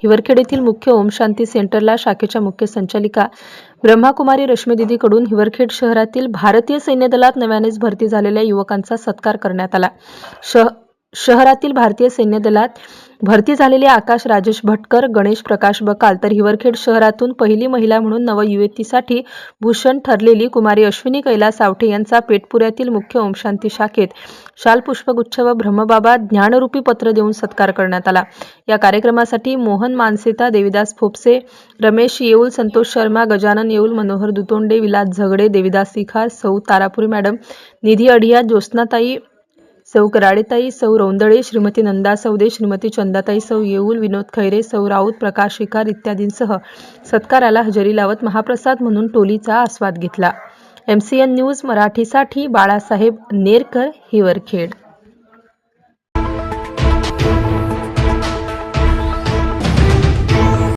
हिवरखेड येथील मुख्य ओम शांती सेंटरला शाखेच्या मुख्य संचालिका ब्रह्माकुमारी रश्मी दीदीकडून हिवरखेड शहरातील भारतीय सैन्य दलात नव्यानेच भरती झालेल्या युवकांचा सत्कार करण्यात आला। शहरातील भारतीय सैन्य दलात भरती झालेले आकाश राजेश भटकर, गणेश प्रकाश बकाल तर हिवरखेड शहरातून पहिली महिला म्हणून नवयुवतीसाठी भूषण ठरलेली कुमारी अश्विनी कैलास आवटे यांचा पेठपुऱ्यातील मुख्य ओम शांती शाखेत शाल पुष्पगुच्छ व ब्रह्मबाबा ज्ञानरूपी पत्र देऊन सत्कार करण्यात आला। या कार्यक्रमासाठी मोहन मानसेता, देविदास फोपसे, रमेश येऊल, संतोष शर्मा, गजानन येऊल, मनोहर दुतोंडे, विलास झगडे, देविदास सिखार, सौ तारापुरी मॅडम, निधी अडिया, ज्योत्स्नाताई, सौ कराडेताई, सौ रौंदळे, श्रीमती नंदा सौदे, श्रीमती चंदाताई, सौ येऊल, विनोद खैरे, सौ राऊत, प्रकाश शिकार इत्यादींसह सत्काराला हजेरी लावत महाप्रसाद म्हणून टोलीचा आस्वाद घेतला। MCN न्यूज मराठीसाठी बाळासाहेब नेरकर, हिवरखेड।